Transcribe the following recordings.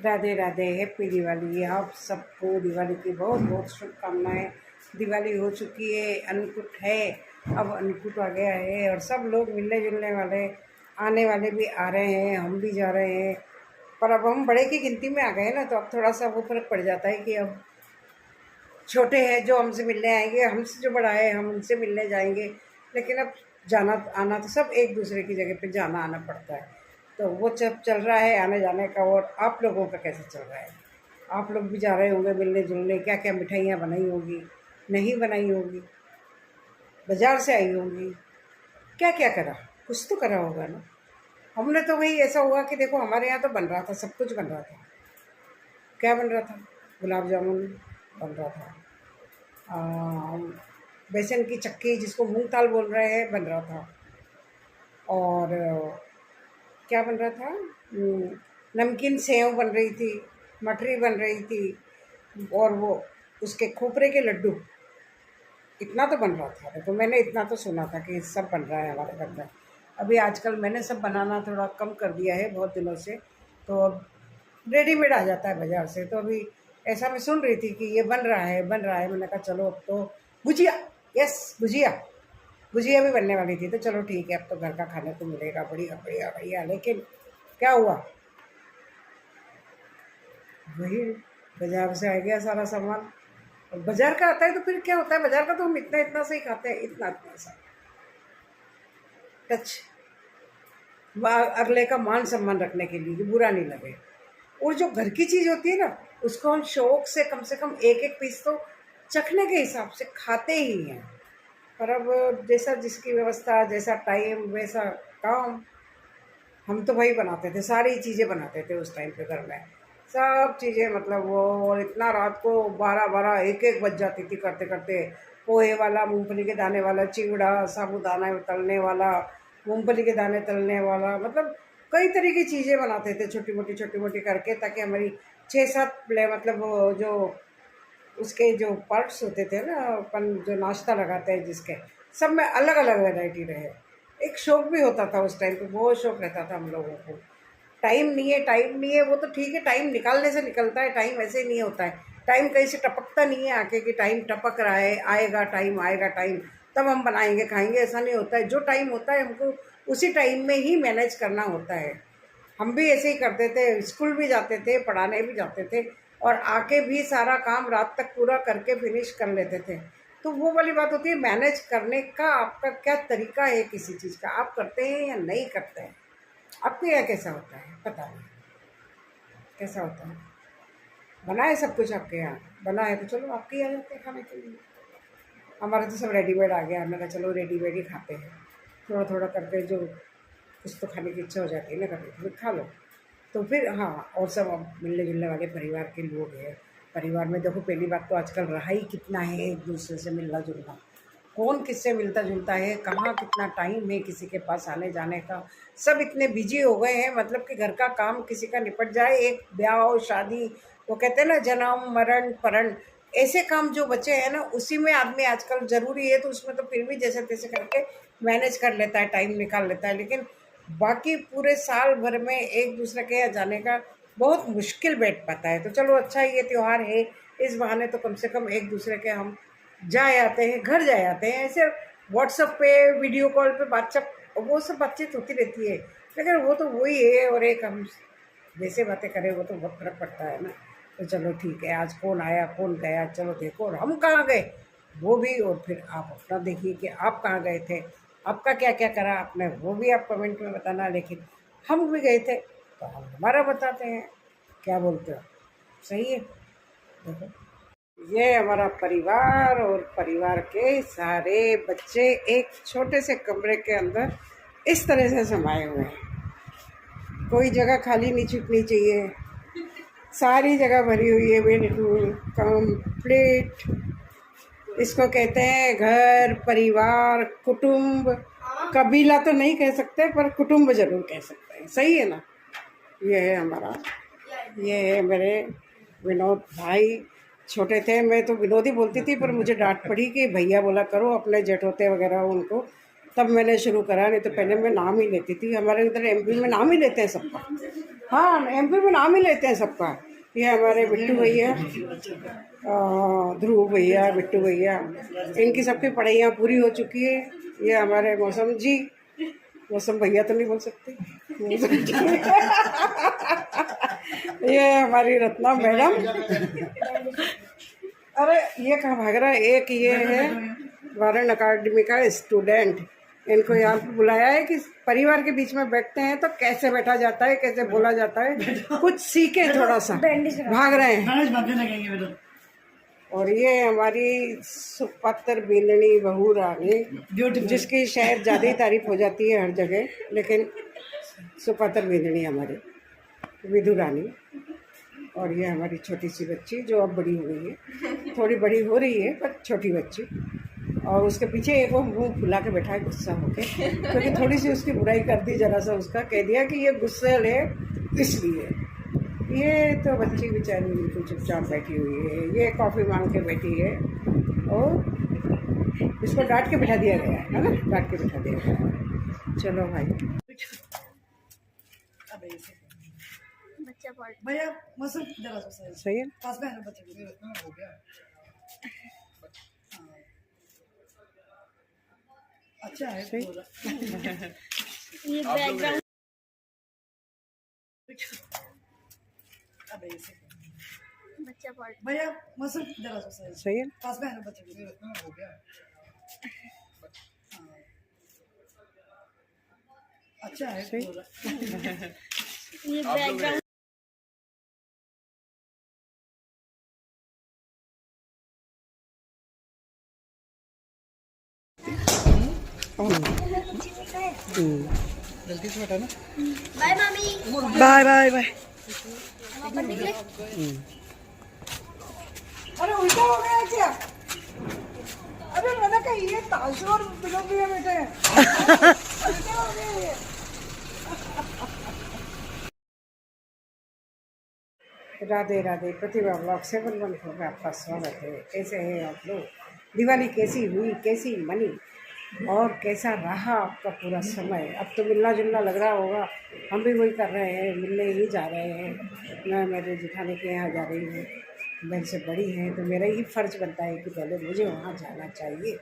Radhe Radhe, happy Diwali. आप सबको दिवाली की बहुत बहुत शुभकामनाएं। दिवाली हो चुकी है, अन्नकूट है, अब अन्नकूट आ गया है और सब लोग मिलने जुलने वाले, आने वाले भी आ रहे हैं, हम भी जा रहे हैं। पर अब हम बड़े की गिनती में आ गए ना, तो अब थोड़ा सा वो फर्क पड़ जाता है कि अब छोटे हैं जो हमसे मिलने आएंगे, हमसे जो बड़ा है हम उनसे मिलने जाएंगे, लेकिन अब जाना आना तो सब एक दूसरे की जगह पे जाना आना पड़ता है। तो वो जब चल रहा है आने जाने का। और आप लोगों का कैसे चल रहा है? आप लोग भी जा रहे होंगे मिलने जुलने, क्या क्या मिठाइयाँ बनाई होगी, नहीं बनाई होगी, बाज़ार से आई होंगी, क्या क्या करा, कुछ तो करा होगा ना। हमने तो वही ऐसा हुआ कि देखो हमारे यहाँ तो बन रहा था, सब कुछ बन रहा था। क्या बन रहा था? गुलाब जामुन बन रहा था, बेसन की चक्की जिसको मूंग दाल बोल रहे हैं बन रहा था, और क्या बन रहा था, नमकीन सेव बन रही थी, मठरी बन रही थी, और वो उसके खोपरे के लड्डू, इतना तो बन रहा था। तो मैंने इतना तो सुना था कि सब बन रहा है हमारे घर में। अभी आजकल मैंने सब बनाना थोड़ा कम कर दिया है बहुत दिनों से, तो अब रेडीमेड आ जाता है बाज़ार से। तो अभी ऐसा मैं सुन रही थी कि ये बन रहा है बन रहा है, मैंने कहा चलो अब तो गुजिया, यस गुजिया, गुजिया भी बनने वाली थी। तो चलो ठीक है, अब तो घर का खाने को मिलेगा, बढ़िया बढ़िया बढ़िया। लेकिन क्या हुआ, वही बाज़ार से आ गया सारा सामान। और बाज़ार का आता है तो फिर क्या होता है, बाज़ार का तो हम इतना इतना से ही खाते हैं, इतना इतना सा टच, अगले का मान सम्मान रखने के लिए कि बुरा नहीं लगे। और जो घर की चीज़ होती है ना, उसको हम शौक से कम एक एक पीस तो चखने के हिसाब से खाते ही हैं। पर अब जैसा जिसकी व्यवस्था, जैसा टाइम, वैसा काम। हम तो वही बनाते थे, सारी चीज़ें बनाते थे उस टाइम पे घर में, सब चीज़ें मतलब वो। और इतना रात को 12-12 एक बज जाती थी करते करते। पोहे वाला, मूंगफली के दाने वाला, चिवड़ा, साबूदाना तलने वाला, मूंगफली के दाने तलने वाला, मतलब कई तरह की चीज़ें बनाते थे छोटी मोटी करके, ताकि हमारी 6-7 मतलब वो जो उसके जो पार्ट्स होते थे ना, अपन जो नाश्ता लगाते हैं जिसके, सब में अलग अलग वैरायटी रहे। एक शौक भी होता था उस टाइम पे, बहुत शौक रहता था हम लोगों को। टाइम नहीं है, टाइम नहीं है, वो तो ठीक है, टाइम निकालने से निकलता है, टाइम ऐसे ही नहीं होता है। टाइम कहीं से टपकता नहीं है आके कि टाइम टपक रहा है, आएगा टाइम, आएगा टाइम तब हम बनाएंगे खाएंगे, ऐसा नहीं होता है। जो टाइम होता है हमको उसी टाइम में ही मैनेज करना होता है। हम भी ऐसे ही करते थे, स्कूल भी जाते थे, पढ़ाने भी जाते थे, और आके भी सारा काम रात तक पूरा करके फिनिश कर लेते थे। तो वो वाली बात होती है, मैनेज करने का आपका क्या तरीका है किसी चीज़ का, आप करते हैं या नहीं करते हैं। आपके यहाँ कैसा होता है पता नहीं, कैसा होता है? बना है सब कुछ आपके यहाँ? बना है तो चलो आपके यहाँ जाते हैं खाने के लिए। हमारा तो सब रेडीमेड आ गया, हमने कहा चलो रेडीमेड ही खाते हैं। थोड़ा थोड़ा करके जो कुछ तो खाने की इच्छा हो जाती है ना कभी, तो खा लो। तो फिर हाँ, और सब अब मिलने जुलने वाले परिवार के लोग हैं। परिवार में देखो, पहली बात तो आजकल रहा ही कितना है एक दूसरे से मिलना जुलना। कौन किससे मिलता जुलता है, कहाँ कितना टाइम है किसी के पास आने जाने का। सब इतने बिजी हो गए हैं, मतलब कि घर का काम किसी का निपट जाए, एक ब्याह हो, शादी, वो कहते हैं ना जन्म मरण परण, ऐसे काम जो बचे हैं ना, उसी में आदमी आजकल ज़रूरी है, तो उसमें तो फिर भी जैसे तैसे करके मैनेज कर लेता है, टाइम निकाल लेता है। लेकिन बाकी पूरे साल भर में एक दूसरे के यहाँ जाने का बहुत मुश्किल बैठ पाता है। तो चलो अच्छा, ये त्यौहार है, इस बहाने तो कम से कम एक दूसरे के हम जाए आते हैं, घर जाए आते हैं। ऐसे व्हाट्सएप पे, वीडियो कॉल पे बातचीत, वो सब बातचीत होती रहती है, लेकिन वो तो वही है। और एक हम जैसे बातें करें वो तो बहुत फर्क पड़ता है ना। तो चलो ठीक है, आज कौन आया कौन गया, चलो देखो, और हम कहाँ गए वो भी, और फिर आप अपना देखिए कि आप कहाँ गए थे, आपका क्या क्या करा आपने, वो भी आप कमेंट में बताना। लेकिन हम भी गए थे तो हम हमारा बताते हैं, क्या बोलते हो? सही है। देखो, ये हमारा परिवार, और परिवार के सारे बच्चे एक छोटे से कमरे के अंदर इस तरह से समाये हुए हैं। कोई जगह खाली नहीं छूटनी चाहिए, सारी जगह भरी हुई है, बिल्कुल कंप्लीट। इसको कहते हैं घर परिवार कुटुंब। कबीला तो नहीं कह सकते, पर कुटुंब जरूर कह सकते हैं, सही है ना। ये है हमारा, ये है मेरे विनोद भाई। छोटे थे मैं तो विनोद ही बोलती थी, पर मुझे डांट पड़ी कि भैया बोला करो अपने जेठोते वगैरह उनको, तब मैंने शुरू करा, नहीं तो पहले मैं नाम ही लेती थी। हमारे इधर एमपी में नाम ही लेते हैं सबका, हाँ, एमपी में नाम ही लेते हैं सबका। ये हमारे बिट्टू भैया, ध्रुव भैया, बिट्टू भैया, इनकी सबकी पढ़ाइयाँ पूरी हो चुकी है। ये हमारे मौसम जी, मौसम भैया तो नहीं बोल सकते, मौसम जी। ये हमारी रत्ना मैडम। अरे ये कहाँ भाग रहा है? एक ये है वारण अकादमी का स्टूडेंट। इनको यहाँ पे बुलाया है कि परिवार के बीच में बैठते हैं तो कैसे बैठा जाता है, कैसे बोला जाता है, कुछ सीखे थोड़ा सा। भाग रहे हैं। और ये हमारी सुपत्र बिंदनी बहू रानी, जिसकी शायद ज़्यादा ही तारीफ हो जाती है हर जगह, लेकिन सुपत्र बिंदनी हमारी विधु रानी। और ये हमारी छोटी सी बच्ची जो अब बड़ी हो गई है, थोड़ी बड़ी हो रही है पर छोटी बच्ची। और उसके पीछे एक वो मुंह फुला के बैठा है गुस्सा होके, क्योंकि थोड़ी सी उसकी बुराई कर दी, जरा सा उसका कह दिया कि ये गुस्से है इसलिए। ये तो बच्ची बेचारी बिल्कुल चुपचाप बैठी हुई है। ये कॉफ़ी मांग के बैठी है और इसको डांट के बिठा दिया गया है ना, डांट के बिठा दिया गया है। चलो भाई, भैया मौसम जरा सा सही है, पास में बच्चे हो गया। अच्छा है सही। ये बैकग्राउंड बच्चा पढ़ भैया मौसम जरा सा सही है, पास में बच्चे हो गया। अच्छा है सही। ये बैकग्राउंड जल्दी से बैठा ना। बाय मामी। Bye bye bye. हम अपन निकले। अरे उल्टा हो गया क्या? अरे मैंने कहा ये ताशो और बिलो भी है बेटे। उल्टा हो गया ये। राधे राधे, प्रतिभा ब्लॉग 714 में आपका स्वागत है। कैसे हैं आप लोग? दिवाली कैसी हुई, कैसी मनी और कैसा रहा आपका पूरा समय? अब तो मिलना जुलना लग रहा होगा, हम भी वही कर रहे हैं, मिलने ही जा रहे हैं। मैं मेरे जेठानी के यहाँ जा रही हूँ, मेरे से बड़ी हैं तो मेरा ही फ़र्ज़ बनता है कि पहले मुझे वहाँ जाना चाहिए,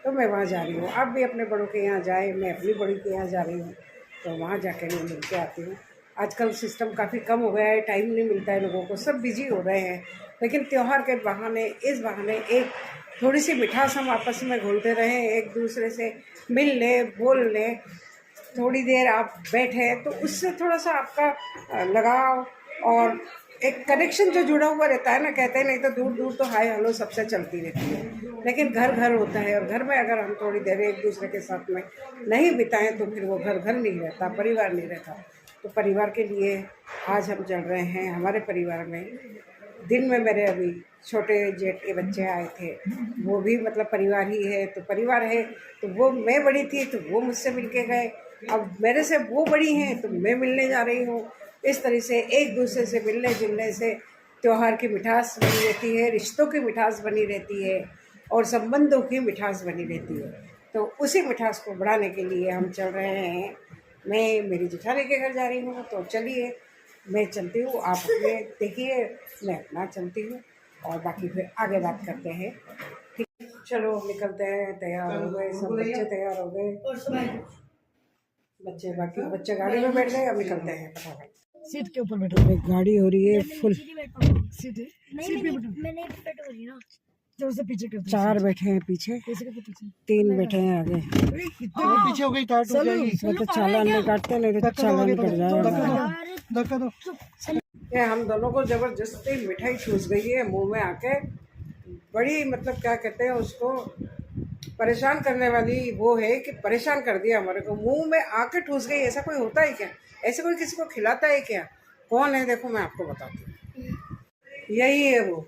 तो मैं वहाँ जा रही हूँ। आप भी अपने बड़ों के यहाँ जाए, मैं अपनी बड़ी के यहाँ जा रही हूँ, तो वहाँ जाकर मैं मिल के आती हूँ। आजकल सिस्टम काफ़ी कम हो गया है, टाइम नहीं मिलता है लोगों को, सब बिजी हो रहे हैं, लेकिन त्यौहार के बहाने, इस बहाने एक थोड़ी सी मिठास हम आपस में घोलते रहें, एक दूसरे से मिल लें, बोल लें, थोड़ी देर आप बैठे तो उससे थोड़ा सा आपका लगाव और एक कनेक्शन जो जुड़ा हुआ रहता है ना। कहते हैं नहीं तो दूर दूर तो हाय हेलो सबसे चलती रहती है, लेकिन घर घर होता है, और घर में अगर हम थोड़ी देर एक दूसरे के साथ में नहीं बिताएं तो फिर वो घर घर नहीं रहता, परिवार नहीं रहता। तो परिवार के लिए आज हम चल रहे हैं। हमारे परिवार में दिन में मेरे अभी छोटे जेठ के बच्चे आए थे, वो भी मतलब परिवार ही है, तो परिवार है तो वो, मैं बड़ी थी तो वो मुझसे मिल के गए, अब मेरे से वो बड़ी हैं तो मैं मिलने जा रही हूँ। इस तरह से एक दूसरे से मिलने जुलने से त्यौहार की मिठास बनी रहती है, रिश्तों की मिठास बनी रहती है और संबंधों की मिठास बनी रहती है। तो उसी मिठास को बढ़ाने के लिए हम चल रहे हैं। मैं मेरी जेठानी के घर जा रही हूँ, तो चलिए मैं चलती हूँ, आप अपने देखिए, मैं अपना चलती हूँ और बाकी फिर आगे बात करते हैं। ठीक, चलो निकलते हैं। तैयार हो गए सब बच्चे, तैयार हो गए बच्चे, बाकी बच्चे गाड़ी में बैठ गए, अब निकलते हैं फटाफट। सीट के ऊपर बैठो। गाड़ी हो रही है फुल, सीट है, सीट पे बैठो। मैंने फिट हो रही ना। जोर से पीछे कर। 4 बैठे हैं पीछे, कैसे के पीछे? 3 बैठे हैं आगे। इतने पीछे हो गई, टाइट हो जाएगी। इसमें तो चालान नहीं काटते, नहीं तो चालान कट जाएगा। धक्का दो। ये हम दोनों को जबरदस्ती मिठाई ठूस गई है मुंह में आके, बड़ी मतलब क्या कहते हैं उसको, परेशान करने वाली वो है कि परेशान कर दिया हमारे को, मुंह में आके ठूस गई। ऐसा कोई होता है क्या? ऐसे कोई किसी को खिलाता है क्या? कौन है? देखो मैं आपको बताती हूँ, यही है वो,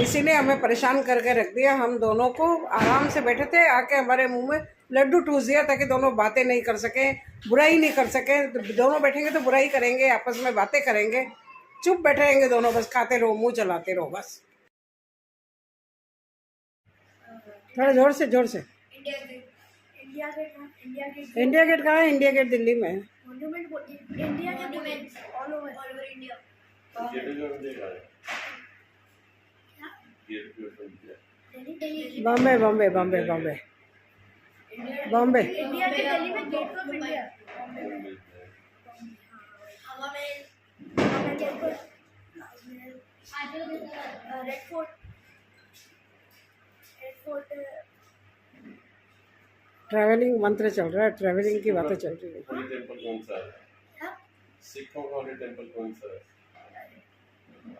इसी ने हमें परेशान करके रख दिया। हम दोनों को आराम से बैठे थे, आके हमारे मुंह में लड्डू ठूस दिया ताकि दोनों बातें नहीं कर सकें, बुराई नहीं कर सकें। तो दोनों बैठेंगे तो बुराई करेंगे, आपस में बातें करेंगे, चुप बैठे रहेंगे दोनों, बस खाते रहो, मुंह चलाते रहो बस। थोड़ा जोर से, जोर से। इंडिया गेट कहाँ? इंडिया गेट इंडिया गेट कहाँ है? इंडिया गेट दिल्ली में है। मॉन्यूमेंट इंडिया के monument all over India. Delhi Bombay Bombay Bombay Bombay Bombay. India के दिल्ली में गेट ऑफ इंडिया। हवा में जयपुर रेड फोर्ट ट्रैवलिंग मंत्र चल रहा है, ट्रैवलिंग की बातें चल रही है। होली टेंपल कौन सा है? सिखों का होली टेंपल कौन सा है?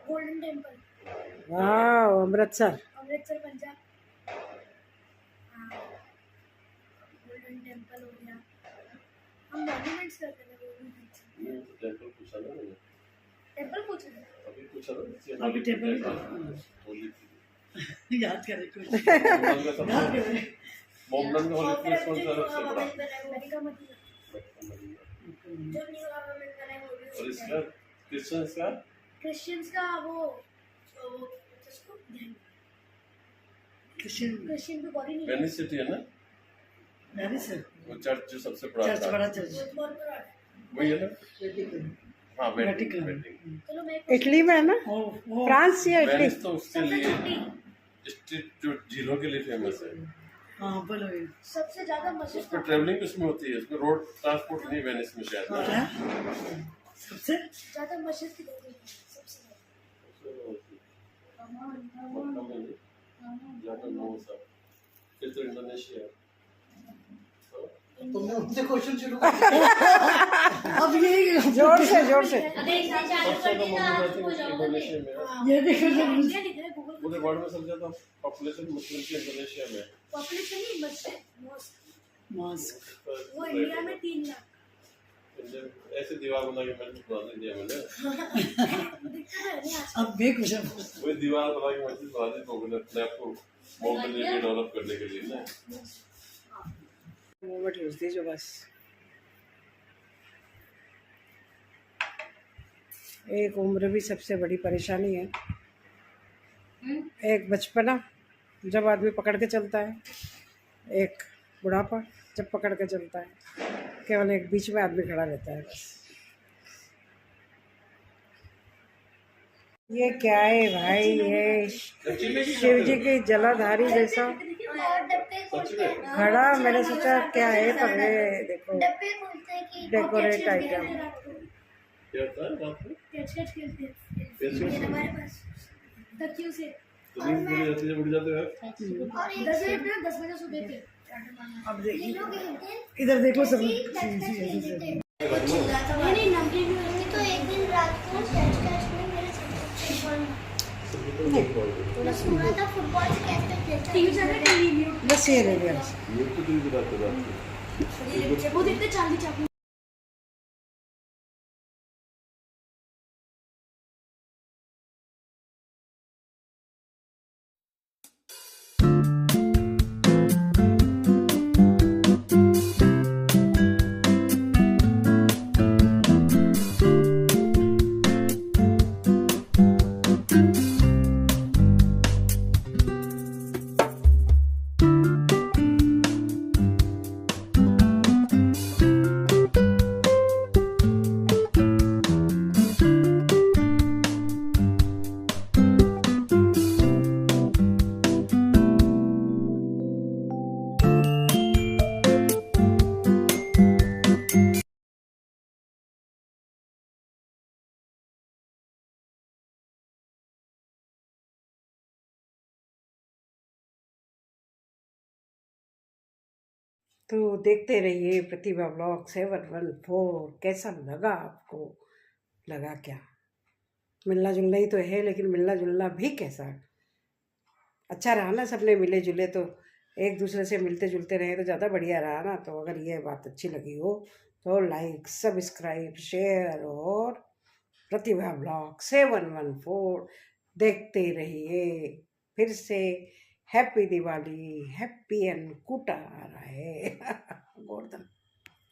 गोल्डन टेम्पल वाह, अमृतसर। अमृतसर पंजाब। गोल्डन टेम्पल हो गया। हम मॉन्यूमेंट्स करते हैं टेंपल पूछा ना मैंने, टेम्पल पूछ रहे हैं। अभी पूछा ना। अभी टेंपल होली याद करे कुछ। मोमडन का होली प्लेस कौन सा है सबसे बड़ा? अमेरिका में जो न्यू गवर्नमेंट बना है वो भी और इसका क्रिश्चियंस का क्रिश्चियंस का वो जिसको क्रिश्चियन भी बॉडी नहीं है। वेनिस सिटी है ना, वेनिस है। वो चर्च जो सबसे बड़ा चर्च था बड़ा चर्च। बहुत बड़ा है। वही है ना। हाँ वेटिकन। चलो मैं इटली में है ना? फ्रांस या इटली? वेनिस तो उसके सबसे लिए छोटी स्ट्रीट जो झीलों के लिए फेमस है। हाँ बोलो ये। सबसे ज्यादा मशहूर उसमें ट्रेवलिंग उसमें होती है, उसमें रोड ट्रांसपोर्ट नहीं वेनिस में शायद ना। क्या? सबसे ज्यादा मशहूर की जगह है, सबसे फिर तो इंडोनेशिया। तुमने उनसे क्वेश्चन शुरू कर दिया। अब यही जोर से जोर से। सबसे ज्यादा मॉडर्न इंडोनेशिया में है। ये भी कर इंडिया दिख रहा है गूगल पूरे वर्ल्ड में सबसे ज्यादा पॉपुलेशन मुस्लिम की इंडोनेशिया में है। पॉपुलेशन नहीं मस्जिद मॉस्क मास्क। वो इंडिया में 3 लाख ऐसे दीवार बना के मैंने बना दिया मैंने। दिखता है नहीं आज अब भी क्वेश्चन वही दीवार बना के मस्जिद बना दी लोगों ने अपने आप को माउंटेन एरिया डेवलप करने के लिए ना। मोमेंट यूज दीजिए बस। एक उम्र भी सबसे बड़ी परेशानी है। एक बचपना जब आदमी पकड़ के चलता है, एक बुढ़ापा जब पकड़ के चलता है। केवल एक बीच में आदमी खड़ा रहता है बस। ये क्या है भाई? ये शिव जी की जलाधारी जैसा और डब्बे खोलते हैं खड़ा। मैंने सोचा क्या है, पर ये देखो डब्बे खोलते हैं कि डेकोरेट आइटम। क्या होता है रात में? कैच खेलते हैं कैच-कैच? हमारे पास तकियों से तो नींद पूरी जाती है, उड़ जाते हैं। और 10 बजे पे 10 बजे सोते थे। अब देखिए ये लोग खेलते हैं इधर देखो सब नहीं नमकीन भी होंगे तो एक दिन रात को कैच में मेरे मैं सुन रहा था फुटबॉल से कैच खेलता है बस ये रह गया। ये तो दूर रात को वो देखते चार्ली चैपलिन। तो देखते रहिए प्रतिभा ब्लॉग 714। कैसा लगा आपको? लगा क्या? मिलना जुलना ही तो है, लेकिन मिलना जुलना भी कैसा अच्छा रहा ना। सबने मिले जुले तो एक दूसरे से मिलते जुलते रहे तो ज़्यादा बढ़िया रहा ना। तो अगर ये बात अच्छी लगी हो तो लाइक, सब्सक्राइब, शेयर और प्रतिभा ब्लॉग 714 देखते रहिए। फिर से हैप्पी दिवाली, हैप्पी एंड कुटा आ रहा है गोवर्धन।